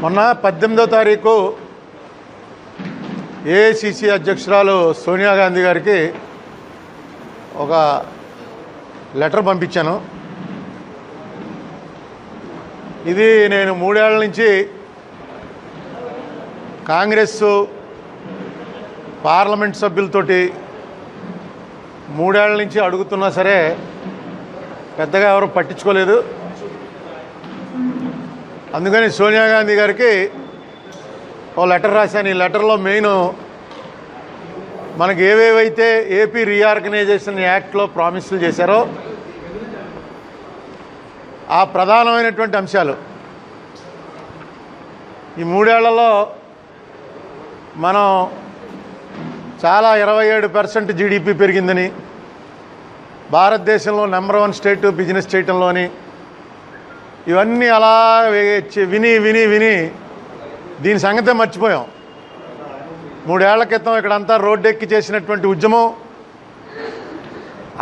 మొన్న 18వ తారీఖు ఏఐసిసి అధ్యక్షురాలు సోనియా గాంధీ గారికి ఒక లెటర్ పంపించాను. ఇది నేను 3 ఏళ్ల నుంచి కాంగ్రెస్ పార్లమెంట్ సభ్యులతోటి 3 ఏళ్ల నుంచి అడుగుతున్నా సరే పెద్దగా ఎవరు పట్టించుకోలేదు. అందుకని సోనియా గాంధీ గారికి ఓ లెటర్ రాశాను. ఈ లెటర్లో మెయిన్ మనకు ఏవేవైతే ఏపీ రీఆర్గనైజేషన్ యాక్ట్లో ప్రామిస్లు చేశారో ఆ ప్రధానమైనటువంటి అంశాలు. ఈ 3 ఏళ్లలో మనం చాలా 27% జీడిపి పెరిగిందని, భారతదేశంలో నెంబర్ 1 స్టేట్ బిజినెస్ చేయటంలోని, ఇవన్నీ అలా విని విని విని దీని సంగతే మర్చిపోయాం. 3 ఏళ్ల క్రితం ఇక్కడంతా రోడ్డెక్కి చేసినటువంటి ఉద్యమం,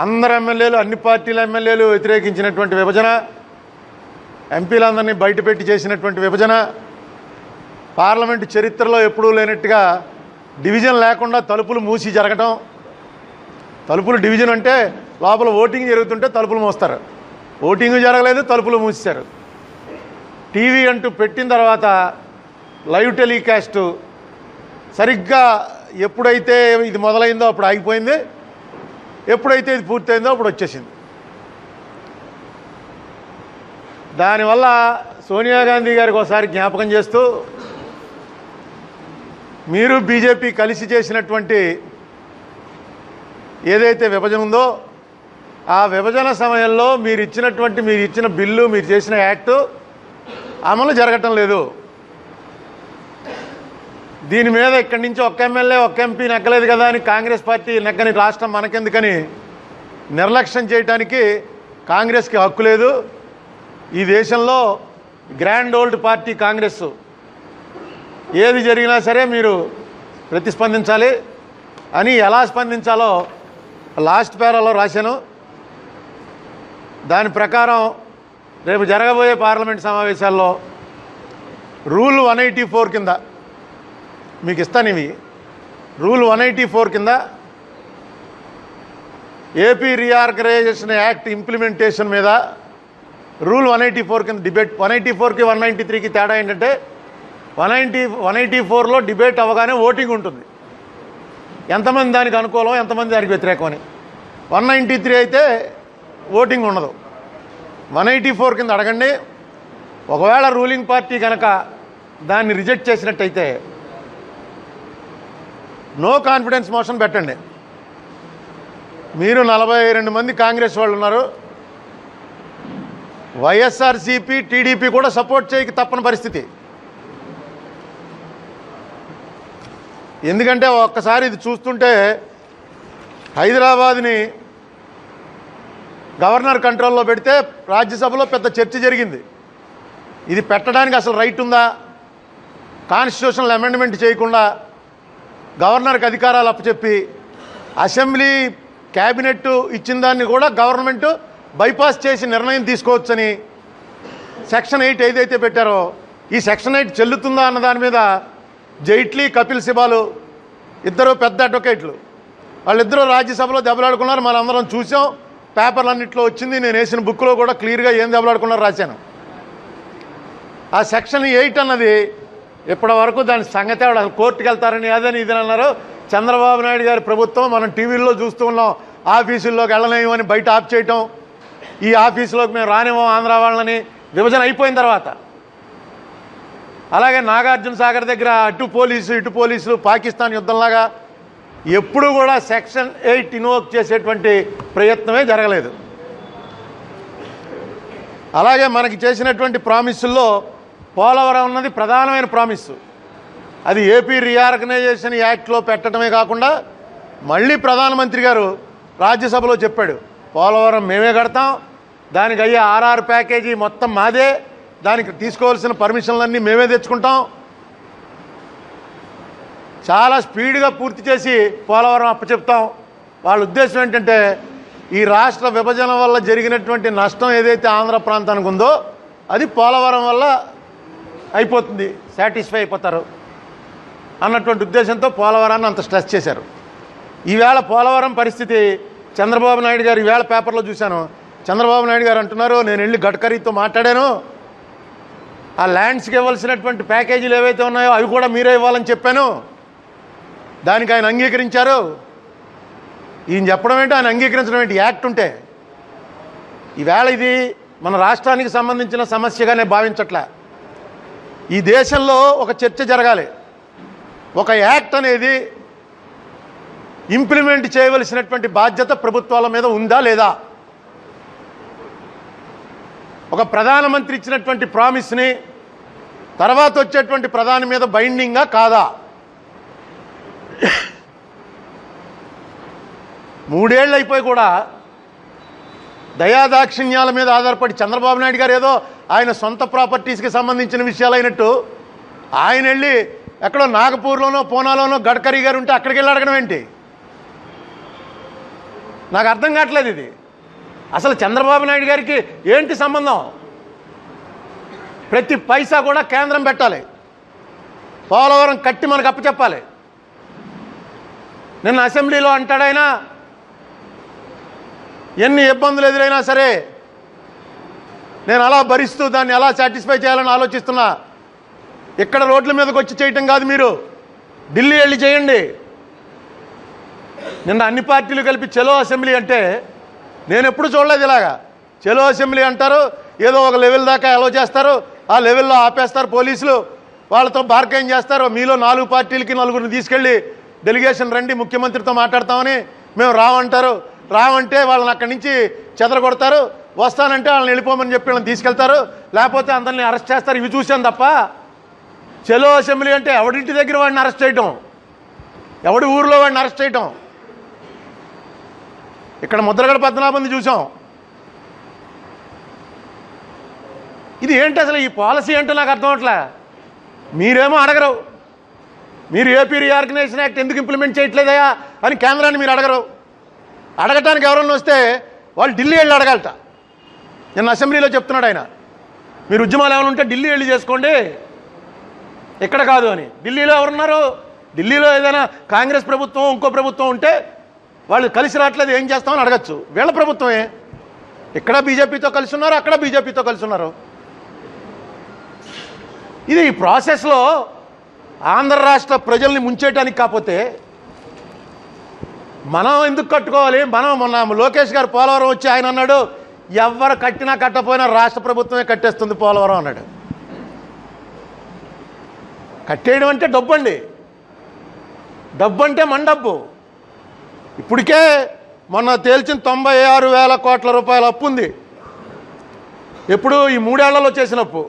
అందరు ఎమ్మెల్యేలు, అన్ని పార్టీల ఎమ్మెల్యేలు వ్యతిరేకించినటువంటి విభజన, ఎంపీలందరినీ బయటపెట్టి చేసినటువంటి విభజన, పార్లమెంటు చరిత్రలో ఎప్పుడూ లేనట్టుగా డివిజన్ లేకుండా తలుపులు మూసి జరగటం. తలుపులు డివిజన్ అంటే లోపల ఓటింగ్ జరుగుతుంటే తలుపులు మోస్తారు, ఓటింగ్ జరగలేదు, తలుపులు మూసేశారు. టీవీ అంటూ పెట్టిన తర్వాత లైవ్ టెలికాస్ట్ సరిగ్గా ఎప్పుడైతే ఇది మొదలైందో అప్పుడు ఆగిపోయింది, ఎప్పుడైతే ఇది పూర్తయిందో అప్పుడు వచ్చేసింది. దానివల్ల సోనియా గాంధీ గారికి ఒకసారి జ్ఞాపకం చేస్తూ, మీరు బీజేపీ కలిసి చేసినటువంటి ఏదైతే విభజన ఉందో ఆ విభజన సమయంలో మీరు ఇచ్చిన బిల్లు, మీరు చేసిన యాక్టు అమలు జరగటం లేదు. దీని మీద ఇక్కడి నుంచి ఒక్క ఎమ్మెల్యే ఒక్క ఎంపీ నెగ్గలేదు కదా అని కాంగ్రెస్ పార్టీ నెగ్గని రాష్ట్రం మనకెందుకని నిర్లక్ష్యం చేయడానికి కాంగ్రెస్కి హక్కు లేదు. ఈ దేశంలో గ్రాండ్ ఓల్డ్ పార్టీ కాంగ్రెస్. ఏది జరిగినా సరే మీరు ప్రతిస్పందించాలి అని, ఎలా స్పందించాలో లాస్ట్ పేరాలో రాశాను. దాని ప్రకారం రేపు జరగబోయే పార్లమెంట్ సమావేశాల్లో రూల్ 184 కింద మీకు ఇస్తాను. ఇవి రూల్ 184 కింద ఏపీ రీఆర్గనైజేషన్ యాక్ట్ ఇంప్లిమెంటేషన్ మీద రూల్ 184 కింద డిబేట్. 184కి 193కి తేడా ఏంటంటే 184లో డిబేట్ అవ్వగానే ఓటింగ్ ఉంటుంది, ఎంతమంది దానికి అనుకూలం ఎంతమంది దానికి వ్యతిరేకం అని. 193 అయితే ఓటింగ్ ఉండదు. 184 కింద అడగండి. ఒకవేళ రూలింగ్ పార్టీ కనుక దాన్ని రిజెక్ట్ చేసినట్టయితే నో కాన్ఫిడెన్స్ మోషన్ పెట్టండి. మీరు 42 మంది కాంగ్రెస్ వాళ్ళు ఉన్నారు, వైఎస్ఆర్సీపీ టీడీపీ కూడా సపోర్ట్ చేయక తప్పని పరిస్థితి. ఎందుకంటే ఒక్కసారి ఇది చూస్తుంటే హైదరాబాద్ని గవర్నర్ కంట్రోల్లో పెడితే రాజ్యసభలో పెద్ద చర్చ జరిగింది. ఇది పెట్టడానికి అసలు రైట్ ఉందా, కాన్స్టిట్యూషనల్ అమెండ్మెంట్ చేయకుండా గవర్నర్కి అధికారాలు అప్పచెప్పి అసెంబ్లీ క్యాబినెట్ ఇచ్చిన దాన్ని కూడా గవర్నమెంట్ బైపాస్ చేసి నిర్ణయం తీసుకోవచ్చని సెక్షన్ 8 ఏదైతే పెట్టారో ఈ సెక్షన్ 8 చెల్లుతుందా అన్న దాని మీద జైట్లీ, కపిల్ సిబాలు ఇద్దరు పెద్ద అడ్వకేట్లు, వాళ్ళిద్దరూ రాజ్యసభలో దెబ్బలాడుకున్నారు. మనందరం చూసాం, పేపర్లన్నింటిలో వచ్చింది. నేను వేసిన బుక్లో కూడా క్లియర్గా ఏం దెబ్బలాడుకున్నారో రాశాను. ఆ సెక్షన్ 8 అన్నది ఇప్పటి వరకు దాని సంగతి అసలు కోర్టుకు వెళ్తారని అదని ఇదని అన్నారు. చంద్రబాబు నాయుడు గారి ప్రభుత్వం మనం టీవీల్లో చూస్తూ ఉన్నాం, ఆఫీసుల్లోకి వెళ్ళలేమని బయట ఆఫ్ చేయటం, ఈ ఆఫీసులోకి మేము రానివ్వం ఆంధ్ర వాళ్ళని విభజన అయిపోయిన తర్వాత. అలాగే నాగార్జున సాగర్ దగ్గర అటు పోలీసు ఇటు పోలీసులు పాకిస్తాన్ యుద్ధంలాగా ఎప్పుడూ కూడా సెక్షన్ 8 ఇన్వోక్ చేసేటువంటి ప్రయత్నమే జరగలేదు. అలాగే మనకి చేసినటువంటి ప్రామిసుల్లో పోలవరం ఉన్నది ప్రధానమైన ప్రామిస్. అది ఏపీ రీఆర్గనైజేషన్ యాక్ట్లో పెట్టడమే కాకుండా మళ్ళీ ప్రధానమంత్రి గారు రాజ్యసభలో చెప్పాడు, పోలవరం మేమే కడతాం, దానికి అయ్యే ఆర్ఆర్ ప్యాకేజీ మొత్తం మాదే, దానికి తీసుకోవాల్సిన పర్మిషన్లన్నీ మేమే తెచ్చుకుంటాం, చాలా స్పీడ్గా పూర్తి చేసి పోలవరం అప్పచెప్తాం. వాళ్ళ ఉద్దేశం ఏంటంటే ఈ రాష్ట్ర విభజన వల్ల జరిగినటువంటి నష్టం ఏదైతే ఆంధ్ర ప్రాంతానికి ఉందో అది పోలవరం వల్ల అయిపోతుంది, సాటిస్ఫై అయిపోతారు అన్నటువంటి ఉద్దేశంతో పోలవరాన్ని అంత స్ట్రెస్ చేశారు. ఈవేళ పోలవరం పరిస్థితి చంద్రబాబు నాయుడు గారు ఈవేళ పేపర్లో చూశాను. చంద్రబాబు నాయుడు గారు అంటున్నారు, నేను వెళ్ళి గడ్కరీతో మాట్లాడాను, ఆ ల్యాండ్స్కి ఇవ్వాల్సినటువంటి ప్యాకేజీలు ఏవైతే ఉన్నాయో అవి కూడా మీరే ఇవ్వాలని చెప్పాను, దానికి ఆయన అంగీకరించారు. ఈయన చెప్పడం ఏంటి, ఆయన అంగీకరించడం ఏంటి? యాక్ట్ ఉంటే. ఈవేళ ఇది మన రాష్ట్రానికి సంబంధించిన సమస్యగానే భావించట్లే. ఈ దేశంలో ఒక చర్చ జరగాలి. ఒక యాక్ట్ అనేది ఇంప్లిమెంట్ చేయవలసినటువంటి బాధ్యత ప్రభుత్వాల మీద ఉందా లేదా? ఒక ప్రధానమంత్రి ఇచ్చినటువంటి ప్రామిస్ని తర్వాత వచ్చేటువంటి ప్రధాని మీద బైండింగా కాదా? 3 ఏళ్ళు అయిపోయి కూడా దయాదాక్షిణ్యాల మీద ఆధారపడి చంద్రబాబు నాయుడు గారు ఏదో ఆయన సొంత ప్రాపర్టీస్కి సంబంధించిన విషయాలు అయినట్టు ఆయన వెళ్ళి ఎక్కడో నాగపూర్లోనో పూనాలోనో గడ్కరీ గారు ఉంటే అక్కడికి వెళ్ళి అడగడం ఏంటి? నాకు అర్థం కావట్లేదు ఇది. అసలు చంద్రబాబు నాయుడు గారికి ఏంటి సంబంధం? ప్రతి పైసా కూడా కేంద్రం పెట్టాలి, పోలవరం కట్టి మనకు అప్పచెప్పాలి. నిన్న అసెంబ్లీలో అంటాడైనా ఎన్ని ఇబ్బందులు ఎదురైనా సరే నేను అలా భరిస్తూ దాన్ని ఎలా సాటిస్ఫై చేయాలని ఆలోచిస్తున్నా. ఇక్కడ రోడ్ల మీదకి వచ్చి చేయటం కాదు, మీరు ఢిల్లీ వెళ్ళి చేయండి. నిన్న అన్ని పార్టీలు కలిపి చలో అసెంబ్లీ అంటే నేను ఎప్పుడు చూడలేదు ఇలాగా. చలో అసెంబ్లీ అంటారు, ఏదో ఒక లెవెల్ దాకా అలో చేస్తారు, ఆ లెవెల్లో ఆపేస్తారు పోలీసులు, వాళ్ళతో బార్గెయిన్ చేస్తారు. మీలో 4 పార్టీలకి 4గురిని తీసుకెళ్ళి డెలిగేషన్ రండి ముఖ్యమంత్రితో మాట్లాడతామని, మేము రావంటారు. రావంటే వాళ్ళని అక్కడి నుంచి చెదరగొడతారు, వస్తానంటే వాళ్ళని వెళ్ళిపోమని చెప్పి వాళ్ళని తీసుకెళ్తారు, లేకపోతే అందరినీ అరెస్ట్ చేస్తారు. ఇవి చూశాను తప్ప చలో అసెంబ్లీ అంటే ఎవడింటి దగ్గర వాడిని అరెస్ట్ చేయటం, ఎవడి ఊరిలో వాడిని అరెస్ట్ చేయటం. ఇక్కడ ముద్రగడ పద్మనాభంది చూసాం. ఇది ఏంటి అసలు? ఈ పాలసీ ఏంటో నాకు అర్థం అవట్లే. మీరేమో అడగరు, మీరు ఏపీ రీఆర్గనైజేషన్ యాక్ట్ ఎందుకు ఇంప్లిమెంట్ చేయట్లేదయా అని కేంద్రాన్ని మీరు అడగరు. అడగటానికి ఎవరన్నా వస్తే వాళ్ళు ఢిల్లీ వెళ్ళి అడగాలట. నిన్న అసెంబ్లీలో చెప్తున్నాడు ఆయన, మీరు ఉద్యమాలు ఏమైనా ఉంటే ఢిల్లీ వెళ్ళి చేసుకోండి, ఇక్కడ కాదు అని. ఢిల్లీలో ఎవరున్నారు? ఢిల్లీలో ఏదైనా కాంగ్రెస్ ప్రభుత్వం ఇంకో ప్రభుత్వం ఉంటే వాళ్ళు కలిసి రావట్లేదు, ఏం చేస్తామని అడగచ్చు. వీళ్ళ ప్రభుత్వమే ఇక్కడ బీజేపీతో కలిసి ఉన్నారు, అక్కడ బీజేపీతో కలిసి ఉన్నారు. ఇది ఈ ప్రాసెస్లో ఆంధ్ర రాష్ట్ర ప్రజల్ని ముంచేయటానికి కాకపోతే మనం ఎందుకు కట్టుకోవాలి? మనం మొన్న లోకేష్ గారు పోలవరం వచ్చి ఆయన అన్నాడు, ఎవరు కట్టినా కట్టపోయినా రాష్ట్ర ప్రభుత్వమే కట్టేస్తుంది పోలవరం అన్నాడు. కట్టేయడం అంటే డబ్బు అండి, డబ్బు అంటే మన డబ్బు. ఇప్పటికే మొన్న తేల్చిన 96,000 కోట్ల రూపాయల అప్పు ఉంది. ఎప్పుడు ఈ 3 ఏళ్లలో చేసిన అప్పు,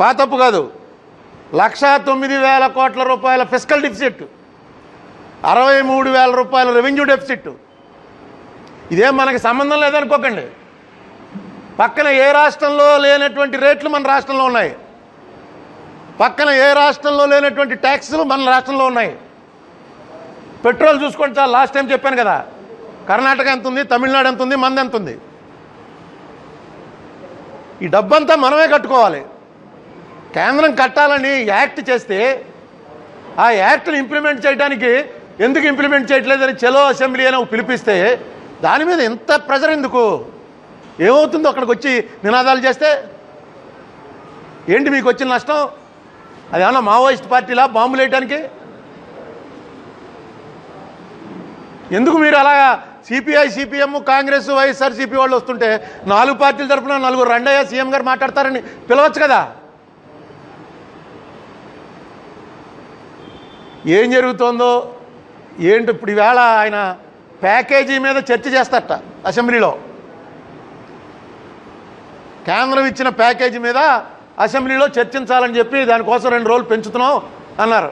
పాత అప్పు కాదు. 1,09,000 కోట్ల రూపాయల ఫిస్కల్ డెఫిసిట్, 63,000 రూపాయల రెవెన్యూ డెఫిసిట్. ఇదేం మనకి సంబంధం లేదనుకోకండి. పక్కన ఏ రాష్ట్రంలో లేనటువంటి రేట్లు మన రాష్ట్రంలో ఉన్నాయి, పక్కన ఏ రాష్ట్రంలో లేనటువంటి ట్యాక్సులు మన రాష్ట్రంలో ఉన్నాయి. పెట్రోల్ చూసుకోండి చాలు, లాస్ట్ టైం చెప్పాను కదా, కర్ణాటక ఎంత ఉంది, తమిళనాడు ఎంత ఉంది, మంది ఎంత ఉంది. ఈ డబ్బంతా మనమే కట్టుకోవాలి. కేంద్రం కట్టాలని యాక్ట్ చేస్తే ఆ యాక్ట్ని ఇంప్లిమెంట్ చేయడానికి ఎందుకు ఇంప్లిమెంట్ చేయట్లేదని చలో అసెంబ్లీ అని పిలిపిస్తే దాని మీద ఎంత ప్రెజర్ ఎందుకు? ఏమవుతుందో అక్కడికి వచ్చి నినాదాలు చేస్తే ఏంటి మీకు వచ్చిన నష్టం? అదేమన్నా మావోయిస్ట్ పార్టీలా బాంబులు వేయడానికి? ఎందుకు మీరు అలాగా సిపిఐ, సిపిఎం, కాంగ్రెస్, వైఎస్ఆర్సీపీ వాళ్ళు వస్తుంటే 4 పార్టీల తరఫున 4 రండయ్య సీఎం గారు మాట్లాడతారని పిలవచ్చు కదా? ఏం జరుగుతుందో ఏంటి ఇప్పుడు? ఈవేళ ఆయన ప్యాకేజీ మీద చర్చ చేస్తారట అసెంబ్లీలో. కేంద్రం ఇచ్చిన ప్యాకేజీ మీద అసెంబ్లీలో చర్చించాలని చెప్పి దానికోసం 2 రోజులు పెంచుతున్నాం అన్నారు.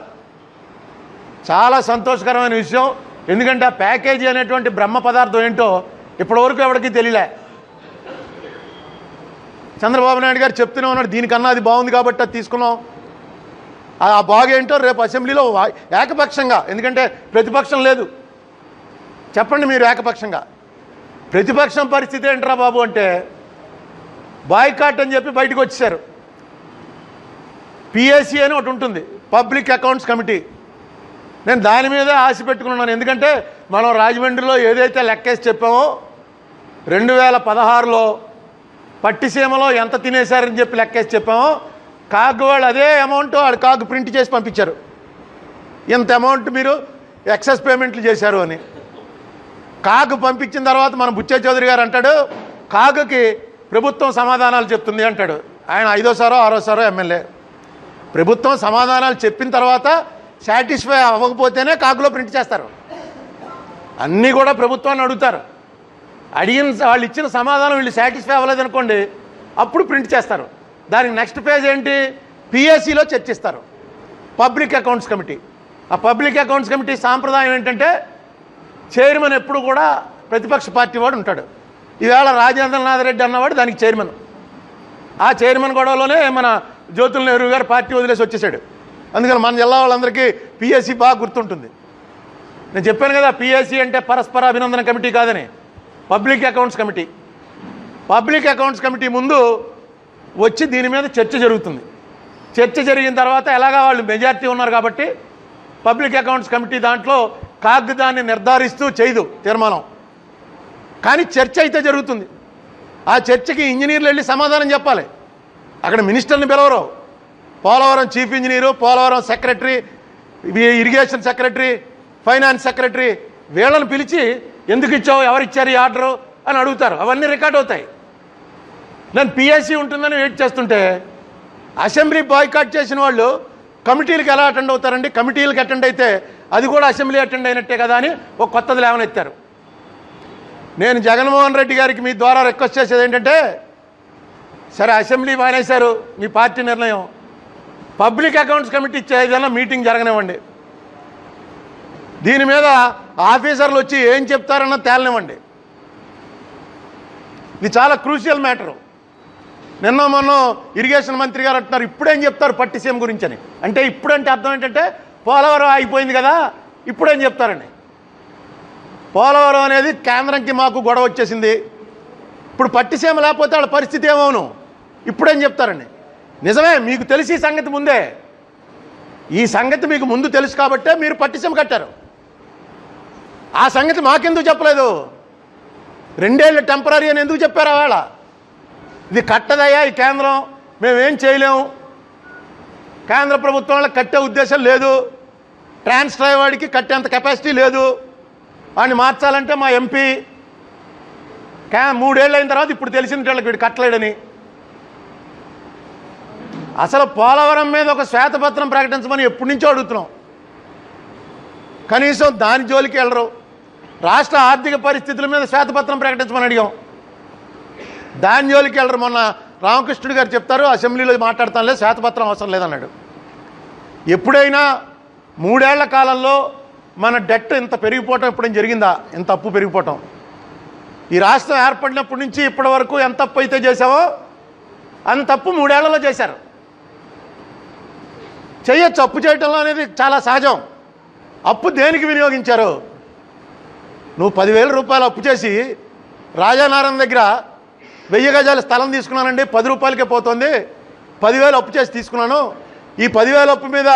చాలా సంతోషకరమైన విషయం. ఎందుకంటే ఆ ప్యాకేజీ అనేటువంటి బ్రహ్మ పదార్థం ఏంటో ఇప్పటివరకు ఎవరికి తెలియలే. చంద్రబాబు నాయుడు గారు చెప్తూనే ఉన్నాడు, దీనికన్నా అది బాగుంది కాబట్టి అది తీసుకున్నాం. ఆ బాగేంటో రేపు అసెంబ్లీలో ఏకపక్షంగా, ఎందుకంటే ప్రతిపక్షం లేదు, చెప్పండి మీరు ఏకపక్షంగా. ప్రతిపక్షం పరిస్థితి ఏంట్రా బాబు అంటే బాయ్కాట్ అని చెప్పి బయటకు వచ్చేసారు. పిఎస్సి అని ఒకటి ఉంటుంది, పబ్లిక్ అకౌంట్స్ కమిటీ. నేను దాని మీద ఆశ పెట్టుకున్నాను. ఎందుకంటే మనం రాజమండ్రిలో ఏదైతే లెక్కేసి చెప్పామో 2016లో పట్టిసీమలో ఎంత తినేశారని చెప్పి లెక్కేసి చెప్పామో, కాగ్ వాళ్ళు అదే అమౌంట్ వాడు కాగ్ ప్రింట్ చేసి పంపించారు. ఇంత అమౌంట్ మీరు ఎక్సెస్ పేమెంట్లు చేశారు అని. కాగ్ పంపించిన తర్వాత మన బుచ్చే చౌదరి గారు అంటాడు, కాగ్కి ప్రభుత్వం సమాధానాలు చెప్తుంది అంటాడు. ఆయన 5వ 6వ ఎమ్మెల్యే. ప్రభుత్వం సమాధానాలు చెప్పిన తర్వాత సాటిస్ఫై అవ్వకపోతేనే కాగ్లో ప్రింట్ చేస్తారు. అన్నీ కూడా ప్రభుత్వాన్ని అడుగుతారు. వాళ్ళు ఇచ్చిన సమాధానం వీళ్ళు సాటిస్ఫై అవ్వలేదనుకోండి, అప్పుడు ప్రింట్ చేస్తారు. దానికి నెక్స్ట్ పేజ్ ఏంటి, పిఎస్సిలో చర్చిస్తారు, పబ్లిక్ అకౌంట్స్ కమిటీ. ఆ పబ్లిక్ అకౌంట్స్ కమిటీ సాంప్రదాయం ఏంటంటే చైర్మన్ ఎప్పుడు కూడా ప్రతిపక్ష పార్టీ వాడు ఉంటాడు. ఈవేళ రాజేంద్రనాథ్ రెడ్డి అన్నవాడు దానికి చైర్మన్. ఆ చైర్మన్ గొడవలోనే మన జ్యోతుల నెహ్రూ గారు పార్టీ వదిలేసి వచ్చేసాడు. అందుకని మన జిల్లా వాళ్ళందరికీ పిఎస్సి బాగా గుర్తుంటుంది. నేను చెప్పాను కదా, పిఎస్సి అంటే పరస్పర అభినందన కమిటీ కాదని, public accounts committee. Public accounts committee ముందు వచ్చి దీని మీద చర్చ జరుగుతుంది. చర్చ జరిగిన తర్వాత ఎలాగా వాళ్ళు మెజారిటీ ఉన్నారు కాబట్టి పబ్లిక్ అకౌంట్స్ కమిటీ దాంట్లో కాగ్ దాన్ని నిర్ధారిస్తూ చేయదు తీర్మానం, కానీ చర్చ అయితే జరుగుతుంది. ఆ చర్చకి ఇంజనీర్లు వెళ్ళి సమాధానం చెప్పాలి. అక్కడ మినిస్టర్ని పిలవరు. Polavaram chief engineer, Polavaram secretary, irrigation secretary, finance secretary వీళ్ళని పిలిచి ఎందుకు ఇచ్చావు, ఎవరిచ్చారు ఈ ఆర్డరు అని అడుగుతారు. అవన్నీ రికార్డ్ అవుతాయి. నేను పిఎస్సి ఉంటుందని వెయిట్ చేస్తుంటే అసెంబ్లీ బాయ్కాట్ చేసిన వాళ్ళు కమిటీలకు ఎలా అటెండ్ అవుతారండి? కమిటీలకు అటెండ్ అయితే అది కూడా అసెంబ్లీ అటెండ్ అయినట్టే కదా అని ఒక కొత్తది లేవనెత్తారు. నేను జగన్మోహన్ రెడ్డి గారికి మీ ద్వారా రిక్వెస్ట్ చేసేది ఏంటంటే, సరే అసెంబ్లీ మానేశారు, మీ పార్టీ నిర్ణయం, పబ్లిక్ అకౌంట్స్ కమిటీ ఏదైనా మీటింగ్ జరగనివ్వండి, దీని మీద ఆఫీసర్లు వచ్చి ఏం చెప్తారన్న తేలనివ్వండి. ఇది చాలా క్రూషియల్ మ్యాటరు. నిన్న మొన్న ఇరిగేషన్ మంత్రి గారు అంటున్నారు ఇప్పుడేం చెప్తారు పట్టిసీమ గురించి అని. అంటే ఇప్పుడంటే అర్థం ఏంటంటే పోలవరం అయిపోయింది కదా, ఇప్పుడేం చెప్తారండి? పోలవరం అనేది కేంద్రంకి మాకు గొడవ వచ్చేసింది, ఇప్పుడు పట్టిసీమ లేకపోతే వాళ్ళ పరిస్థితి ఏమవును, ఇప్పుడేం చెప్తారండి? నిజమే, మీకు తెలిసి సంగతి ముందే, ఈ సంగతి మీకు ముందు తెలుసు కాబట్టే మీరు పట్టిసీమ కట్టారు. ఆ సంగతి మాకెందుకు చెప్పలేదు? 2 ఏళ్ళు టెంపరీ అని ఎందుకు చెప్పారు? ఆవేళ ఇది కట్టదయ్యా ఈ కేంద్రం, మేమేం చేయలేము, కేంద్ర ప్రభుత్వం వాళ్ళకి కట్టే ఉద్దేశం లేదు, ట్రాన్స్ఫర్ వాడికి కట్టేంత కెపాసిటీ లేదు, వాడిని మార్చాలంటే మా ఎంపీ 3 ఏళ్ళు అయిన తర్వాత ఇప్పుడు తెలిసిన వాళ్ళకి వీడు కట్టలేడని. అసలు పోలవరం మీద ఒక శ్వేతపత్రం ప్రకటించమని ఎప్పటి నుంచో అడుగుతున్నాం, కనీసం దాని జోలికి వెళ్ళరు. రాష్ట్ర ఆర్థిక పరిస్థితుల మీద శ్వేతపత్రం ప్రకటించమని అడిగాం, దాని జోలికి వెళ్ళరు. మొన్న రామకృష్ణుడు గారు చెప్తారు అసెంబ్లీలో మాట్లాడతాం లేదు, శ్వేతపత్రం అవసరం లేదన్నాడు. ఎప్పుడైనా 3 ఏళ్ల కాలంలో మన డెట్ ఇంత పెరిగిపోవటం ఎప్పుడైనా జరిగిందా? ఇంత అప్పు పెరిగిపోవటం. ఈ రాష్ట్రం ఏర్పడినప్పటి నుంచి ఇప్పటి వరకు ఎంత అప్పు అయితే చేసావో అంత అప్పు 3 ఏళ్లలో చేశారు. చేయొచ్చు, అప్పు చేయటంలో అనేది చాలా సహజం. అప్పు దేనికి వినియోగించారు? నువ్వు 10,000 రూపాయలు అప్పు చేసి రాజానారాయణ దగ్గర 1000 గజాల స్థలం తీసుకున్నానండి, 10 రూపాయలకే పోతుంది, 10,000 అప్పు చేసి తీసుకున్నాను, ఈ 10,000 అప్పు మీద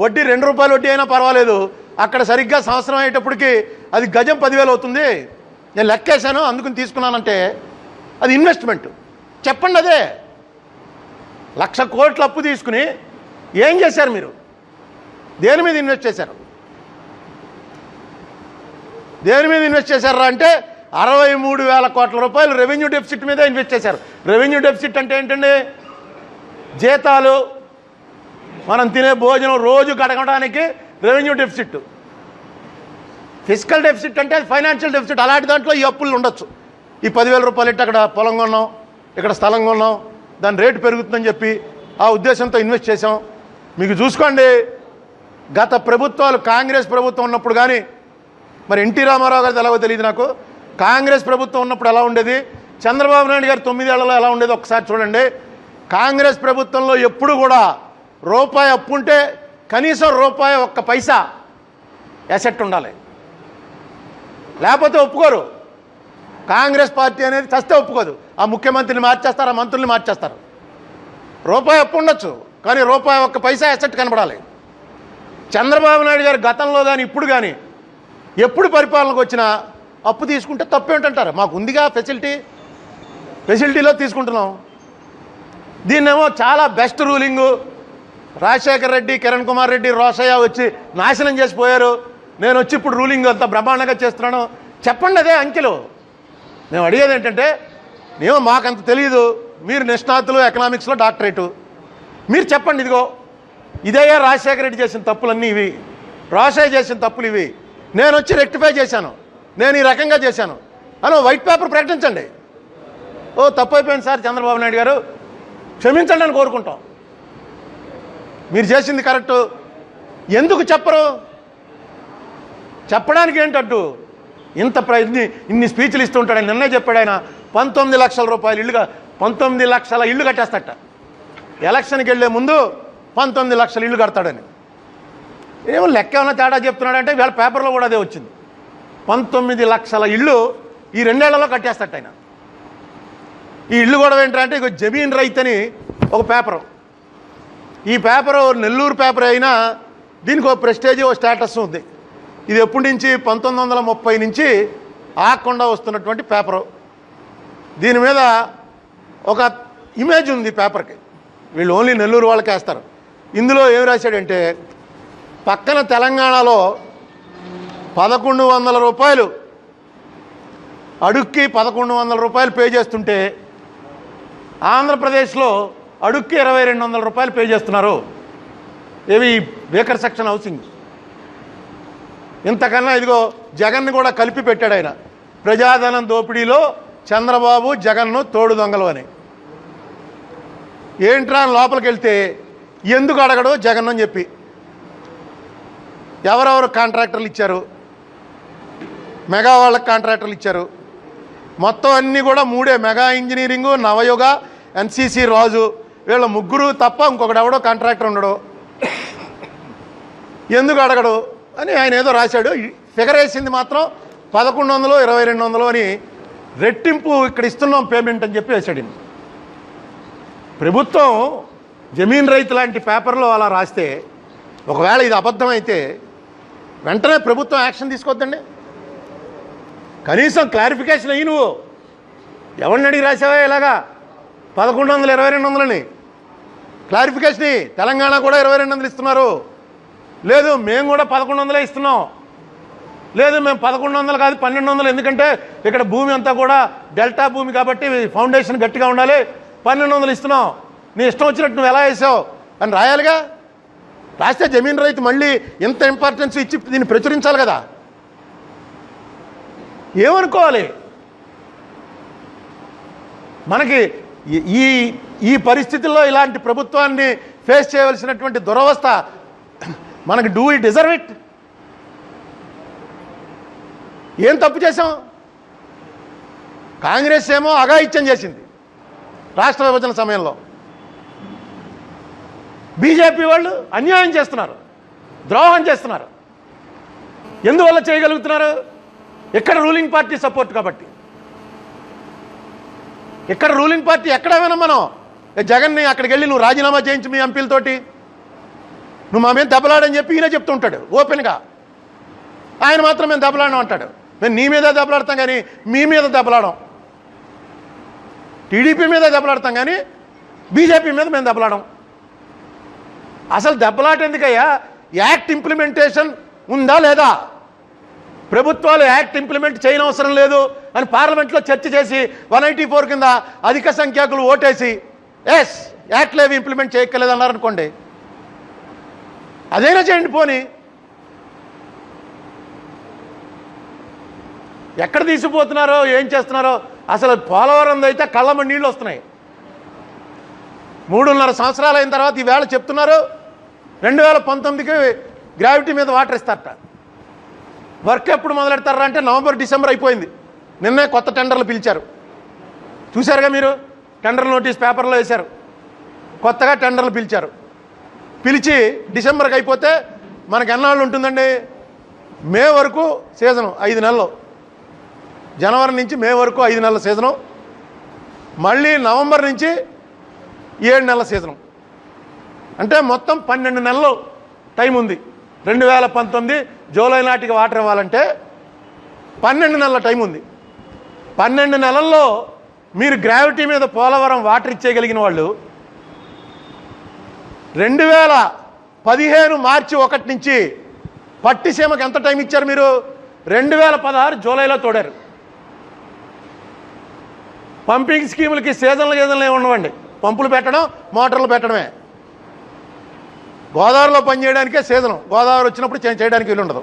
వడ్డీ 2 రూపాయలు వడ్డీ అయినా పర్వాలేదు, అక్కడ సరిగ్గా సంవత్సరం అయ్యేటప్పటికి అది గజం 10,000 అవుతుంది, నేను లెక్కేశాను అందుకుని తీసుకున్నానంటే అది ఇన్వెస్ట్మెంట్. చెప్పండి, అదే 1,00,000 కోట్ల అప్పు తీసుకుని ఏం చేశారు మీరు? దేని మీద ఇన్వెస్ట్ చేశారు? దేని మీద ఇన్వెస్ట్ చేశారా అంటే 63,000 కోట్ల రూపాయలు రెవెన్యూ డెఫిసిట్ మీద ఇన్వెస్ట్ చేశారు. రెవెన్యూ డెఫిసిట్ అంటే ఏంటండి? జీతాలు, మనం తినే భోజనం రోజు గడగడానికి రెవెన్యూ డెఫిసిట్. ఫిజికల్ డెఫిసిట్ అంటే అది ఫైనాన్షియల్ డెఫిసిట్. అలాంటి దాంట్లో ఈ అప్పులు ఉండొచ్చు. ఈ 10,000 రూపాయలు ఇట్టి అక్కడ పొలం కొన్నాం, ఇక్కడ స్థలం కొన్నాం, దాని రేటు పెరుగుతుందని చెప్పి ఆ ఉద్దేశంతో ఇన్వెస్ట్ చేసాం. మీకు చూసుకోండి, గత ప్రభుత్వాలు కాంగ్రెస్ ప్రభుత్వం ఉన్నప్పుడు కానీ, మరి ఎన్టీ రామారావు గారిది ఎలాగో తెలియదు నాకు, కాంగ్రెస్ ప్రభుత్వం ఉన్నప్పుడు ఎలా ఉండేది, చంద్రబాబు నాయుడు గారు 9 ఏళ్లలో ఎలా ఉండేది ఒకసారి చూడండి. కాంగ్రెస్ ప్రభుత్వంలో ఎప్పుడు కూడా రూపాయి అప్పు ఉంటే కనీసం రూపాయి 1 పైసా అసెట్ ఉండాలి, లేకపోతే ఒప్పుకోరు. కాంగ్రెస్ పార్టీ అనేది చస్తే ఒప్పుకోదు. ఆ ముఖ్యమంత్రిని మార్చేస్తారు, ఆ మంత్రుల్ని మార్చేస్తారు. రూపాయి అప్పు ఉండొచ్చు, కానీ రూపాయి ఒక్క పైసా అసెట్ కనబడాలి. చంద్రబాబు నాయుడు గారు గతంలో కానీ ఇప్పుడు కానీ ఎప్పుడు పరిపాలనకు వచ్చినా అప్పు తీసుకుంటే తప్పేంటంటారు. మాకు ఉందిగా ఫెసిలిటీలో తీసుకుంటున్నాం. దీన్నేమో చాలా బెస్ట్ రూలింగు, రాజశేఖర్ రెడ్డి, కిరణ్ కుమార్ రెడ్డి, రోసయ్య వచ్చి నాశనం చేసిపోయారు, నేను వచ్చి ఇప్పుడు రూలింగ్ అంతా బ్రహ్మాండంగా చేస్తున్నాను. చెప్పండి, అదే అంకెలు. మేము అడిగేది ఏంటంటే, మేము మాకంత తెలియదు, మీరు నిష్ణాతులు, ఎకనామిక్స్లో డాక్టరేటు, మీరు చెప్పండి. ఇదిగో ఇదయ్యా రాజశేఖర రెడ్డి చేసిన తప్పులన్నీ ఇవి, రోసయ్య చేసిన తప్పులు ఇవి, నేను వచ్చి రెక్టిఫై చేశాను, నేను ఈ రకంగా చేశాను అని వైట్ పేపర్ ప్రకటించండి. ఓ తప్పు అయిపోయింది సార్ చంద్రబాబు నాయుడు గారు, క్షమించండి అని కోరుకుంటాం. మీరు చేసింది కరెక్టు. ఎందుకు చెప్పరు? చెప్పడానికి ఏంటట్టు ఇంత ఇన్ని స్పీచ్లు ఇస్తూ ఉంటాడు. నిన్నే చెప్పాడు ఆయన, 19 లక్షల రూపాయలు ఇల్లుగా 19 లక్షల ఇల్లు కట్టేస్తాట. ఎలక్షన్కి వెళ్ళే ముందు 19 లక్షల ఇల్లు కడతాడని. ఏమో లెక్క ఏమన్నా తేడా చెప్తున్నాడంటే వీళ్ళ పేపర్లో కూడా అదే వచ్చింది. 19 లక్షల ఇళ్ళు ఈ 2 ఏళ్లలో కట్టేస్తాట ఆయన. ఈ ఇల్లు కూడా ఏంటంటే ఇక జమీన్ రైతు అని ఒక పేపరు. ఈ పేపరు నెల్లూరు పేపర్ అయినా దీనికి ఒక ప్రెస్టేజ్, ఒక స్టేటస్ ఉంది. ఇది ఎప్పటి నుంచి 1930 నుంచి ఆగకుండా వస్తున్నటువంటి పేపరు. దీని మీద ఒక ఇమేజ్ ఉంది పేపర్కి. వీళ్ళు ఓన్లీ నెల్లూరు వాళ్ళకి వేస్తారు. ఇందులో ఏం రాశాడంటే, పక్కన తెలంగాణలో 1100 రూపాయలు అడుక్కి 1100 రూపాయలు పే చేస్తుంటే ఆంధ్రప్రదేశ్లో అడుక్కి 2200 రూపాయలు పే చేస్తున్నారు. ఏవి వేకర్ సెక్షన్ హౌసింగ్. ఇంతకన్నా ఇదిగో జగన్ని కూడా కలిపి పెట్టాడు ఆయన. ప్రజాధనం దోపిడీలో చంద్రబాబు, జగన్ను తోడు దొంగలు అని. ఏంట్రా లోపలికి వెళ్తే ఎందుకు అడగడు జగన్ అని చెప్పి ఎవరెవరు కాంట్రాక్టర్లు ఇచ్చారు, మెగా వాళ్ళకి కాంట్రాక్టర్లు ఇచ్చారు. మొత్తం అన్నీ కూడా 3 మెగా ఇంజనీరింగు, నవయుగ, ఎన్సీసీ రాజు, వీళ్ళ 3 తప్ప ఇంకొకటి ఎవడో కాంట్రాక్టర్ ఉండడు. ఎందుకు అడగడు అని ఆయన ఏదో రాశాడు. ఫిగర్ వేసింది మాత్రం 1100, 2200 అని రెట్టింపు ఇక్కడ ఇస్తున్నాం పేమెంట్ అని చెప్పి వేసాడు. ప్రభుత్వం జమీన్ రైతు లాంటి పేపర్లో అలా రాస్తే ఒకవేళ ఇది అబద్ధమైతే వెంటనే ప్రభుత్వం యాక్షన్ తీసుకోవద్దండి. కనీసం క్లారిఫికేషన్ అయ్యి నువ్వు ఎవరిని అడిగి రాసావా ఇలాగా 1100, 2200 క్లారిఫికేషన్. తెలంగాణ కూడా 2200 ఇస్తున్నారు. లేదు మేము కూడా 1100 ఇస్తున్నాం. లేదు మేము 1100 కాదు 1200, ఎందుకంటే ఇక్కడ భూమి అంతా కూడా డెల్టా భూమి కాబట్టి ఫౌండేషన్ గట్టిగా ఉండాలి, 1200 ఇస్తున్నాం, నీ ఇష్టం వచ్చినట్టు నువ్వు ఎలా వేసావు అని రాయాలిగా. రాస్తే జమీన్ రైతు మళ్ళీ ఇంత ఇంపార్టెన్స్ ఇచ్చి దీన్ని ప్రచురించాలి కదా. ఏమనుకోవాలి? మనకి ఈ పరిస్థితుల్లో ఇలాంటి ప్రభుత్వాన్ని ఫేస్ చేయవలసినటువంటి దురవస్థ మనకి. Do we deserve it? ఏం తప్పు చేశాం? కాంగ్రెస్ ఏమో అఘాయిత్యం చేసింది రాష్ట్ర విభజన సమయంలో, బీజేపీ వాళ్ళు అన్యాయం చేస్తున్నారు, ద్రోహం చేస్తున్నారు. ఎందువల్ల చేయగలుగుతున్నారు? ఇక్కడ రూలింగ్ పార్టీ సపోర్ట్ కాబట్టి. ఇక్కడ రూలింగ్ పార్టీ ఎక్కడైనా మనం జగన్ని అక్కడికి వెళ్ళి నువ్వు రాజీనామా చేయించు మీ ఎంపీలతోటి, నువ్వు మా మీద దెబ్బలాడని చెప్పి ఈయన చెప్తుంటాడు ఓపెన్గా. ఆయన మాత్రం మేము దెబ్బలాడడం అంటాడు. మేము నీ మీద దెబ్బలాడతాం కానీ మీ మీద దెబ్బలాడం. టీడీపీ మీద దెబ్బలాడతాం కానీ బీజేపీ మీద మేము దెబ్బలాడం. అసలు దెబ్బలాట ఎందుకయ్యా? యాక్ట్ ఇంప్లిమెంటేషన్ ఉందా లేదా? ప్రభుత్వాలు యాక్ట్ ఇంప్లిమెంట్ చేయనవసరం లేదు అని పార్లమెంట్లో చర్చ చేసి 184 కింద అధిక సంఖ్యాకులు ఓటేసి ఎస్ యాక్ట్లు ఏవి ఇంప్లిమెంట్ చేయక్కర్లేదు అన్నారనుకోండి, అదైనా చేయండి. పోనీ ఎక్కడ తీసుకుపోతున్నారో ఏం చేస్తున్నారో. అసలు పోలవరం అయితే కళ్ళమ్మ నీళ్ళు వస్తున్నాయి. 3.5 సంవత్సరాలు అయిన తర్వాత ఈవేళ చెప్తున్నారు 2019కి గ్రావిటీ మీద వాటర్ ఇస్తారట. వర్క్ ఎప్పుడు మొదలెడతారా అంటే నవంబర్, డిసెంబర్ అయిపోయింది. నిన్నే కొత్త టెండర్లు పిలిచారు. చూశారుగా మీరు, టెండర్ నోటీస్ పేపర్లో వేశారు. కొత్తగా టెండర్లు పిలిచారు. పిలిచి డిసెంబర్కి అయిపోతే మనకు ఎన్నాళ్ళు ఉంటుందండి? మే వరకు సీజను, 5 నెలలు. జనవరి నుంచి మే వరకు 5 నెలల సీజను. మళ్ళీ నవంబర్ నుంచి 7 నెలల సీజను. అంటే మొత్తం 12 నెలలు టైం ఉంది. 2019 జూలై నాటికి వాటర్ ఇవ్వాలంటే 12 నెలల టైం ఉంది. 12 నెలల్లో మీరు గ్రావిటీ మీద పోలవరం వాటర్ ఇచ్చేయగలిగిన వాళ్ళు 2015 మార్చి 1 నుంచి పట్టిసీమకు ఎంత టైం ఇచ్చారు మీరు? 2016 జూలైలో తోడారు. పంపింగ్ స్కీములకి సీజన్లు ఏమి ఉండవండి. పంపులు పెట్టడం, మోటార్లు పెట్టడమే. గోదావరిలో పనిచేయడానికే సీజను. గోదావరి వచ్చినప్పుడు చేయడానికి వీలు ఉండదు.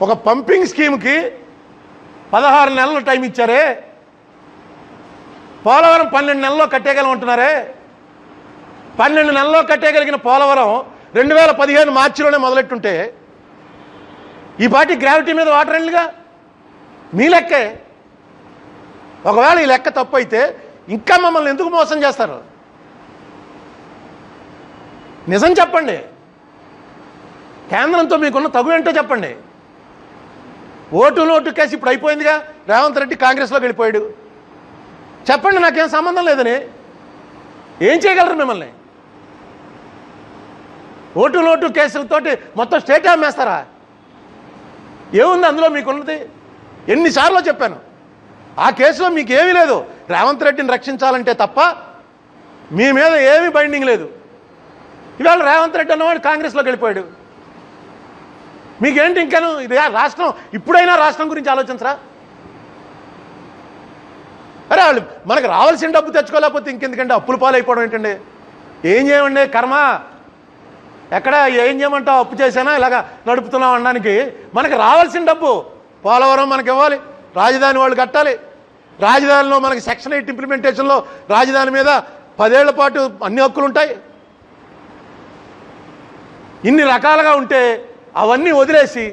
ఒక పంపింగ్ స్కీమ్కి 16 నెలలు టైం ఇచ్చారే, పోలవరం 12 నెలల్లో కట్టేయగలమంటున్నారే. 12 నెలల్లో కట్టేయగలిగిన పోలవరం 2015 మార్చిలోనే మొదలెట్టుంటే ఈ పార్టీ గ్రావిటీ మీద వాటర్ ఎండ్లుగా మీ లెక్కే. ఒకవేళ ఈ లెక్క తప్పు అయితే ఇంకా మమ్మల్ని ఎందుకు మోసం చేస్తారు? నిజం చెప్పండి. కేంద్రంతో మీకున్న తగు ఏంటో చెప్పండి. ఓటు నోటు కేసు ఇప్పుడు అయిపోయిందిగా. రేవంత్ రెడ్డి కాంగ్రెస్లోకి వెళ్ళిపోయాడు. చెప్పండి, నాకేం సంబంధం లేదని. ఏం చేయగలరు మిమ్మల్ని? ఓటు నోటు కేసులతోటి మొత్తం స్టేట్ అమ్మేస్తారా? ఏముంది అందులో మీకున్నది? ఎన్నిసార్లు చెప్పాను, ఆ కేసులో మీకు ఏమీ లేదు. రేవంత్ రెడ్డిని రక్షించాలంటే తప్ప మీ మీద ఏమీ బైండింగ్ లేదు. ఇవాళ రేవంత్ రెడ్డి అన్నవాడు కాంగ్రెస్లోకి వెళ్ళిపోయాడు. మీకేంటి ఇంకాను? ఇది రాష్ట్రం, ఇప్పుడైనా రాష్ట్రం గురించి ఆలోచించరా? అరే వాళ్ళు మనకు రావాల్సిన డబ్బు తెచ్చుకోలేకపోతే ఇంకెందుకంటే అప్పుల పాలైపోవడం ఏంటండి? ఏం చేయమండి కర్మ. ఎక్కడ ఏం చేయమంటావు? అప్పు చేశానా ఇలాగ నడుపుతున్నాం అనడానికి. మనకు రావాల్సిన డబ్బు పోలవరం మనకి ఇవ్వాలి, రాజధాని వాళ్ళు కట్టాలి. రాజధానిలో మనకి సెక్షన్ 8 ఇంప్లిమెంటేషన్లో రాజధాని మీద 10 ఏళ్ల పాటు అన్ని హక్కులు ఉంటాయి. ఇన్ని రకాలుగా ఉంటే అవన్నీ వదిలేసి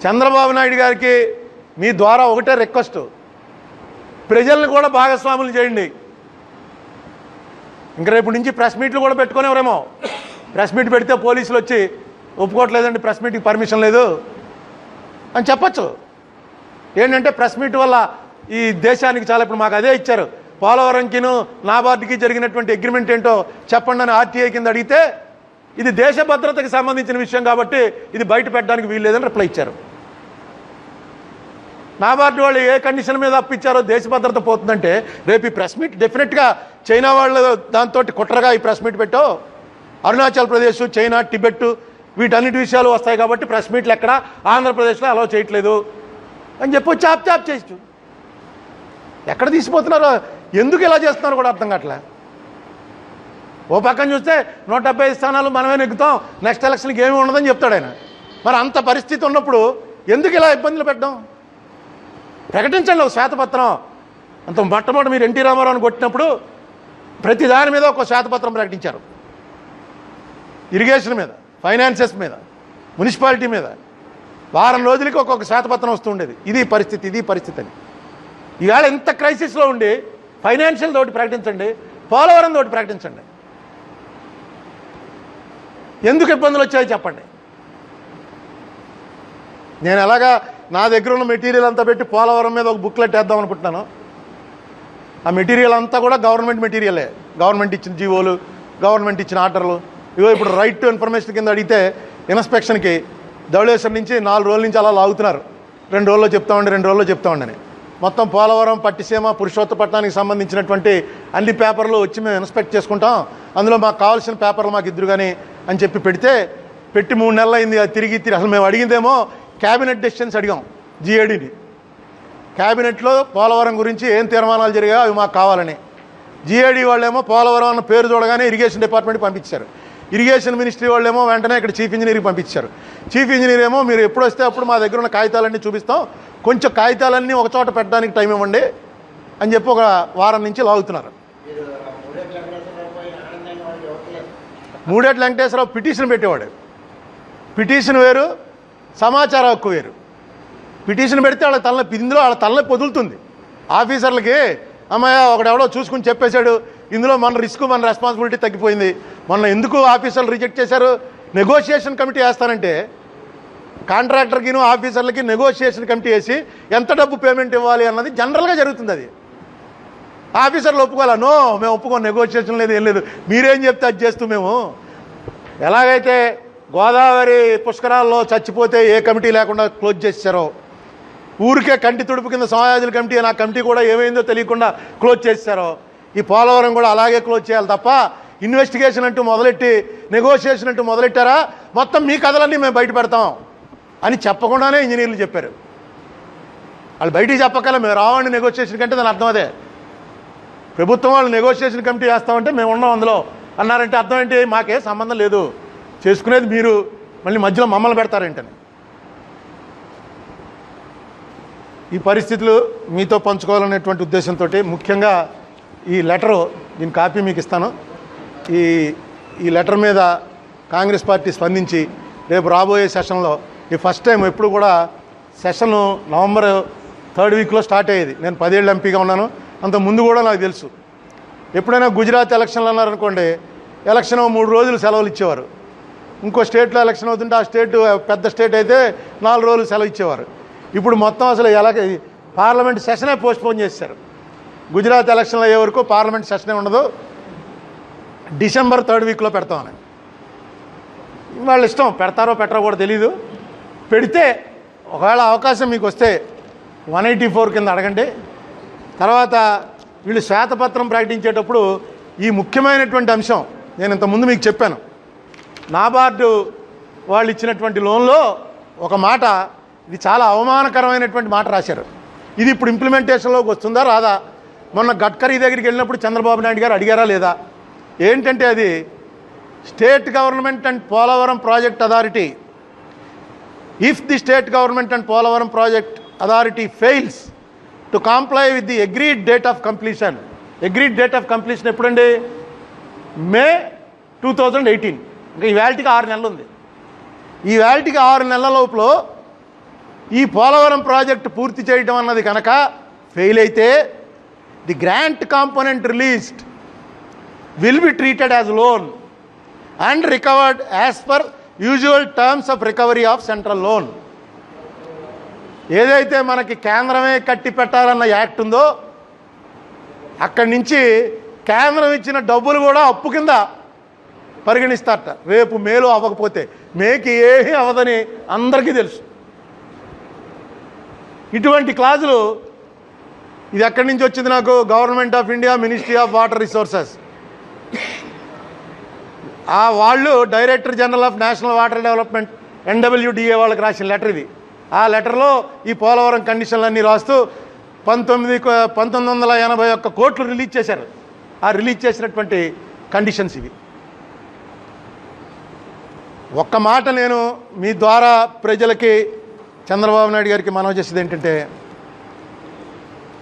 చంద్రబాబు నాయుడు గారికి మీ ద్వారా ఒకటే రిక్వెస్ట్, ప్రజల్ని కూడా భాగస్వాములు చేయండి. ఇంక రేపు నుంచి ప్రెస్ మీట్లు కూడా పెట్టుకునేవరేమో. ప్రెస్ మీట్ పెడితే పోలీసులు వచ్చి ఒప్పుకోవట్లేదండి, ప్రెస్ మీట్కి పర్మిషన్ లేదు అని చెప్పచ్చు. ఏంటంటే ప్రెస్ మీట్ వల్ల ఈ దేశానికి చాలా, ఇప్పుడు మాకు అదే ఇచ్చారు, పోలవరంకిను నాబార్డుకి జరిగినటువంటి అగ్రిమెంట్ ఏంటో చెప్పండి అని ఆర్టీఐ కింద అడిగితే ఇది దేశ భద్రతకి సంబంధించిన విషయం కాబట్టి ఇది బయట పెట్టడానికి వీలు లేదని రిప్లై ఇచ్చారు. నాబార్డు వాళ్ళు ఏ కండిషన్ మీద అప్పిచ్చారో దేశ భద్రత పోతుందంటే రేపు ఈ ప్రెస్ మీట్ డెఫినెట్గా చైనా వాళ్ళు దాంతో కుట్రగా ఈ ప్రెస్ మీట్ పెట్టో, అరుణాచల్ ప్రదేశ్, చైనా, టిబెట్ వీటన్నిటి విషయాలు వస్తాయి కాబట్టి ప్రెస్ మీట్లు ఎక్కడ ఆంధ్రప్రదేశ్లో అలౌ చేయట్లేదు అని చెప్పి చాప్ చేసి ఎక్కడ తీసిపోతున్నారో, ఎందుకు ఇలా చేస్తున్నారో కూడా అర్థం కావట్లే. ఓ పక్కన చూస్తే 175 స్థానాలు మనమే నెగ్గుతాం, నెక్స్ట్ ఎలక్షన్కి ఏమీ ఉండదని చెప్తాడు ఆయన. మరి అంత పరిస్థితి ఉన్నప్పుడు ఎందుకు ఇలా ఇబ్బందులు పెట్టడం? ప్రకటించండి ఒక శ్వేతపత్రం. అంత మొట్టమొదటి మీరు ఎన్టీ రామారావుని కొట్టినప్పుడు ప్రతి దాని మీద ఒక శ్వేతపత్రం ప్రకటించారు. ఇరిగేషన్ మీద, ఫైనాన్సెస్ మీద, మున్సిపాలిటీ మీద వారం రోజులకి ఒక్కొక్క శ్వేతపత్రం వస్తుండేది. ఇది పరిస్థితి అని. ఇవాళ ఇంత క్రైసిస్లో ఉండి ఫైనాన్షియల్ తోటి ప్రకటించండి, పోలవరం తోటి ప్రకటించండి. ఎందుకు ఇబ్బందులు వచ్చాయో చెప్పండి. నేను ఎలాగా నా దగ్గర ఉన్న మెటీరియల్ అంతా పెట్టి పోలవరం మీద ఒక బుక్లెట్ వేద్దాం అనుకుంటున్నాను. ఆ మెటీరియల్ అంతా కూడా గవర్నమెంట్ మెటీరియలే. గవర్నమెంట్ ఇచ్చిన జీవోలు, గవర్నమెంట్ ఇచ్చిన ఆర్డర్లు. ఇవో ఇప్పుడు రైట్ టు ఇన్ఫర్మేషన్ కింద అడిగితే ఇన్స్పెక్షన్కి ధవళేశ్వరం నుంచి 4 రోజుల నుంచి అలా లాగుతున్నారు. 2 రోజుల్లో చెప్తామండి అని. మొత్తం పోలవరం, పట్టిసీమ, పురుషోత్తపట్నానికి సంబంధించినటువంటి అన్ని పేపర్లు వచ్చి మేము ఇన్స్పెక్ట్ చేసుకుంటాం, అందులో మాకు కావాల్సిన పేపర్లు మాకు ఇద్దరు కానీ అని చెప్పి పెట్టి 3 నెలలు అయింది. అది తిరిగి అసలు మేము అడిగిందేమో క్యాబినెట్ డెసిషన్స్ అడిగాం. GADని క్యాబినెట్లో పోలవరం గురించి ఏం తీర్మానాలు జరిగాయో అవి మాకు కావాలని. GAD వాళ్ళేమో పోలవరం అన్న పేరు చూడగానే ఇరిగేషన్ డిపార్ట్మెంట్కి పంపించారు. ఇరిగేషన్ మినిస్ట్రీ వాళ్ళేమో వెంటనే ఇక్కడ చీఫ్ ఇంజనీర్కి పంపించారు. చీఫ్ ఇంజనీర్ ఏమో మీరు ఎప్పుడు వస్తే అప్పుడు మా దగ్గర ఉన్న కాగితాలన్నీ చూపిస్తాం, కొంచెం కాగితాలన్నీ ఒక చోట పెట్టడానికి టైం ఇవ్వండి అని చెప్పి ఒక వారం నుంచి లాగుతున్నారు. మూడేట్ల వెంకటేశ్వరరావు పిటిషన్ పెట్టేవాడు. పిటిషన్ వేరు, సమాచార హక్కు వేరు. పిటిషన్ పెడితే వాళ్ళ తలనొప్పి, ఇందులో వాళ్ళ తలనొప్పి వదులుతుంది ఆఫీసర్లకి. అమ్మాయ ఒకడెవడో చూసుకుని చెప్పేశాడు, ఇందులో మన రిస్క్ మన రెస్పాన్సిబిలిటీ తగ్గిపోయింది. మొన్న ఎందుకు ఆఫీసర్లు రిజెక్ట్ చేశారు? నెగోషియేషన్ కమిటీ వేస్తానంటే కాంట్రాక్టర్కిను ఆఫీసర్లకి నెగోషియేషన్ కమిటీ వేసి ఎంత డబ్బు పేమెంట్ ఇవ్వాలి అన్నది జనరల్గా జరుగుతుంది. అది ఆఫీసర్లు ఒప్పుకోవాలా? నో, మేము ఒప్పుకోం, నెగోషియేషన్ లేదు, ఏం లేదు, మీరేం చెప్తే అది చేస్తూ మేము ఎలాగైతే గోదావరి పుష్కరాల్లో చచ్చిపోతే ఏ కమిటీ లేకుండా క్లోజ్ చేశారో, ఊరికే కంటి తుడుపు కింద సమాజాల కమిటీ అని ఆ కమిటీ కూడా ఏమైందో తెలియకుండా క్లోజ్ చేశారో, ఈ పోలవరం కూడా అలాగే క్లోజ్ చేయాలి తప్ప ఇన్వెస్టిగేషన్ అంటూ మొదలెట్టి నెగోషియేషన్ అంటూ మొదలెట్టారా మొత్తం మీ కథలన్నీ మేము బయట పెడతాం అని చెప్పకుండానే ఇంజనీర్లు చెప్పారు. వాళ్ళు బయటికి చెప్పగల మేము రావండి నెగోషియేషన్ కంటే దాని అర్థం అదే. ప్రభుత్వం వాళ్ళు నెగోషియేషన్ కమిటీ వేస్తామంటే మేము ఉన్నాం అందులో అన్నారంటే అర్థం ఏంటి? మాకే సంబంధం లేదు, చేసుకునేది మీరు, మళ్ళీ మధ్యలో మమ్మల్ని పెడతారేంటని. ఈ పరిస్థితులు మీతో పంచుకోవాలనేటువంటి ఉద్దేశంతో ముఖ్యంగా ఈ లెటరు, దీని కాపీ మీకు ఇస్తాను. ఈ లెటర్ మీద కాంగ్రెస్ పార్టీ స్పందించి రేపు రాబోయే సెషన్లో, ఈ ఫస్ట్ టైం ఎప్పుడు కూడా సెషను నవంబర్ 3rd వీక్లో స్టార్ట్ అయ్యేది. నేను 10 ఏళ్ళు ఎంపీగా ఉన్నాను, అంత ముందు కూడా నాకు తెలుసు. ఎప్పుడైనా గుజరాత్ ఎలక్షన్లు అన్నారనుకోండి, ఎలక్షన్ 3 రోజులు సెలవులు ఇచ్చేవారు. ఇంకో స్టేట్లో ఎలక్షన్ అవుతుంటే ఆ స్టేట్ పెద్ద స్టేట్ అయితే 4 రోజులు సెలవు ఇచ్చేవారు. ఇప్పుడు మొత్తం అసలు పార్లమెంట్ సెషనే పోస్ట్పోన్ చేశారు. గుజరాత్ ఎలక్షన్లు అయ్యే వరకు పార్లమెంట్ సెషనే ఉండదు, డిసెంబర్ 3rd వీక్లో పెడతామని. వాళ్ళ ఇష్టం, పెడతారో పెట్టరో కూడా తెలీదు. పెడితే ఒకవేళ అవకాశం మీకు వస్తే 184 కింద అడగండి. తర్వాత వీళ్ళు శ్వేతపత్రం ప్రకటించేటప్పుడు ఈ ముఖ్యమైనటువంటి అంశం నేను ఇంతకుముందు మీకు చెప్పాను. నాబార్డు వాళ్ళు ఇచ్చినటువంటి లోన్లో ఒక మాట, ఇది చాలా అవమానకరమైనటువంటి మాట రాశారు. ఇది ఇప్పుడు ఇంప్లిమెంటేషన్లోకి వస్తుందా రాదా? మొన్న గడ్కరీ దగ్గరికి వెళ్ళినప్పుడు చంద్రబాబు నాయుడు గారు అడిగారా లేదా? ఏంటంటే అది state government and Polavaram project authority, if the state government and Polavaram project authority fails to comply with the agreed date of completion. Agreed date of completion ఎప్పుడండి? మే 2018. ఇంకా ఈ వేళటికి 6 నెలలు ఉంది. ఈ వేళటికి 6 నెలల లోపల ఈ పోలవరం ప్రాజెక్టు పూర్తి చేయడం అన్నది కనుక ఫెయిల్ అయితే the grant component released will be treated as loan and recovered as per usual terms of recovery of central loan. ఏదైతే మనకి కేంద్రమే కట్టి పెట్టాలన్న యాక్ట్ ఉందో అక్కడి నుంచి కేంద్రం ఇచ్చిన డబ్బులు కూడా అప్పు కింద పరిగణిస్తారట. రేపు మేలు అవ్వకపోతే, మేకి ఏమీ అవ్వదని అందరికీ తెలుసు. ఇటువంటి క్లాజులు, ఇది ఎక్కడి నుంచి వచ్చింది నాకు? Government of India, ministry of water resources, వాళ్ళు director general of national water development NWDA వాళ్ళకి రాసిన లెటర్ ఇది. ఆ లెటర్లో ఈ పోలవరం కండిషన్లన్నీ రాస్తూ 1981 కోట్లు రిలీజ్ చేశారు. ఆ రిలీజ్ చేసినటువంటి కండిషన్స్ ఇవి. ఒక్క మాట నేను మీ ద్వారా ప్రజలకి, చంద్రబాబు నాయుడు గారికి మనవి చేసేది ఏంటంటే,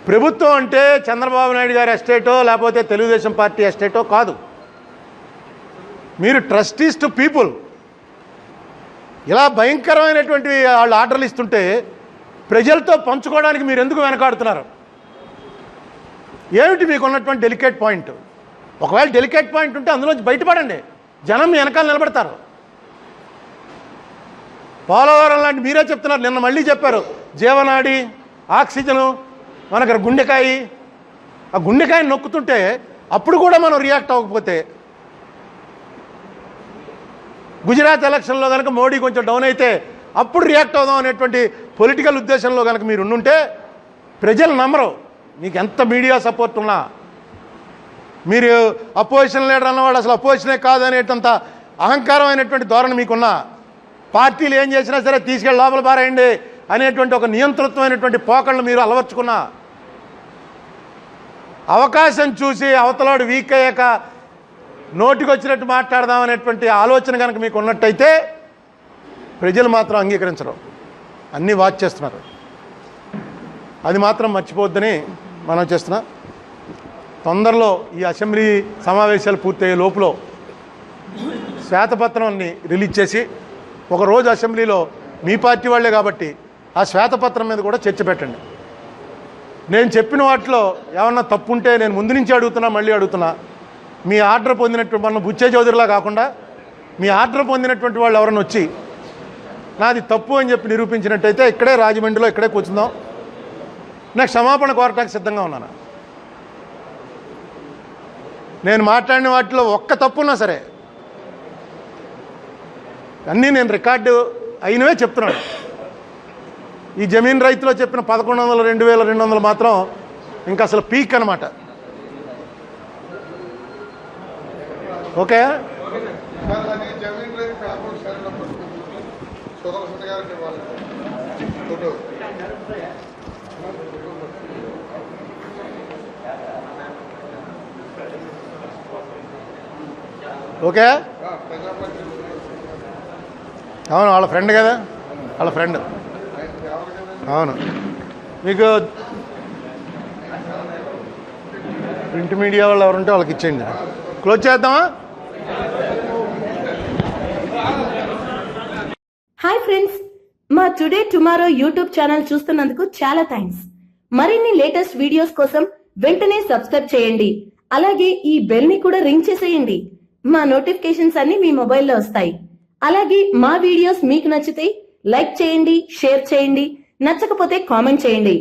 ప్రభుత్వం అంటే చంద్రబాబు నాయుడు గారి ఎస్టేటో లేకపోతే తెలుగుదేశం పార్టీ ఎస్టేటో కాదు. మీరు ట్రస్టీస్ టు పీపుల్. ఇలా భయంకరమైనటువంటి వాళ్ళు ఆర్డర్లు ఇస్తుంటే ప్రజలతో పంచుకోవడానికి మీరు ఎందుకు వెనకాడుతున్నారు? ఏమిటి మీకు ఉన్నటువంటి డెలికేట్ పాయింట్? ఒకవేళ డెలికేట్ పాయింట్ ఉంటే అందులోంచి బయటపడండి, జనం మీ వెనకాల నిలబడతారు. పోలవరం లాంటి మీరే చెప్తున్నారు, నిన్న మళ్ళీ చెప్పారు, జీవనాడి, ఆక్సిజను, మనకు గుండెకాయ. ఆ గుండెకాయని నొక్కుతుంటే అప్పుడు కూడా మనం రియాక్ట్ అవ్వకపోతే, గుజరాత్ ఎలక్షన్లో కనుక మోడీ కొంచెం డౌన్ అయితే అప్పుడు రియాక్ట్ అవుదాం అనేటువంటి పొలిటికల్ ఉద్దేశంలో కనుక మీరు ఉండుంటే ప్రజలు నమ్మరు. మీకు ఎంత మీడియా సపోర్ట్ ఉన్నా, మీరు అపోజిషన్ లీడర్ అన్నవాడు అసలు అపోజిషనే కాదనేటంత అహంకారమైనటువంటి ధోరణి మీకున్నా, పార్టీలు ఏం చేసినా సరే తీసుకెళ్ళి లోపల పారేయండి అనేటువంటి ఒక నియంతృత్వమైనటువంటి పోకళ్ళు మీరు అలవర్చుకున్నా, అవకాశం చూసి అవతలాడు వీక్ అయ్యాక నోటికి వచ్చినట్టు మాట్లాడదాం అనేటువంటి ఆలోచన కనుక మీకు ఉన్నట్టయితే ప్రజలు మాత్రం అంగీకరించరు. అన్నీ వాచ్ చేస్తున్నారు. అది మాత్రం మర్చిపోవద్దని మనం చేస్తున్నా. తొందరలో ఈ అసెంబ్లీ సమావేశాలు పూర్తయ్యే లోపల శ్వేతపత్రాన్ని రిలీజ్ చేసి, ఒకరోజు అసెంబ్లీలో మీ పార్టీ వాళ్ళే కాబట్టి ఆ శ్వేతపత్రం మీద కూడా చర్చ పెట్టండి. నేను చెప్పిన వాటిలో ఏమన్నా తప్పు ఉంటే నేను ముందు నుంచి అడుగుతున్నా, మళ్ళీ అడుగుతున్నా, మీ ఆర్డర్ పొందినటువంటి మన బుచ్చే చౌదరిలా కాకుండా మీ ఆర్డర్ పొందినటువంటి వాళ్ళు ఎవరైనా వచ్చి నాది తప్పు అని చెప్పి నిరూపించినట్టయితే ఇక్కడే రాజమండ్రిలో ఇక్కడే కూర్చుందాం. నాకు క్షమాపణ కోరటానికి సిద్ధంగా ఉన్నాను. నేను మాట్లాడిన వాటిలో ఒక్క తప్పున్నా సరే అన్నీ నేను రికార్డు అయినవే చెప్తున్నాను. ఈ జమీన్ రైతులో చెప్పిన 1100, 2200 మాత్రం ఇంకా అసలు పీక్ అనమాట. Okay, okay. అవును, వాళ్ళ ఫ్రెండ్ కదా, వాళ్ళ ఫ్రెండ్. అవును, మీకు ప్రింట్ మీడియా వాళ్ళు ఎవరుంటే వాళ్ళకి ఇచ్చేయండి. క్లోజ్ చేద్దామా? హాయ్ ఫ్రెండ్స్, మా టుడే టుమారో యూట్యూబ్ ఛానల్ చూస్తున్నందుకు చాలా థ్యాంక్స్. మరిన్ని లేటెస్ట్ వీడియోస్ కోసం వెంటనే సబ్స్క్రైబ్ చేయండి. అలాగే ఈ బెల్ ని కూడా రింగ్ చేసేయండి. మా నోటిఫికేషన్స్ అన్ని మీ మొబైల్లో వస్తాయి. అలాగే మా వీడియోస్ మీకు నచ్చితే లైక్ చేయండి, షేర్ చేయండి, నచ్చకపోతే కామెంట్ చేయండి.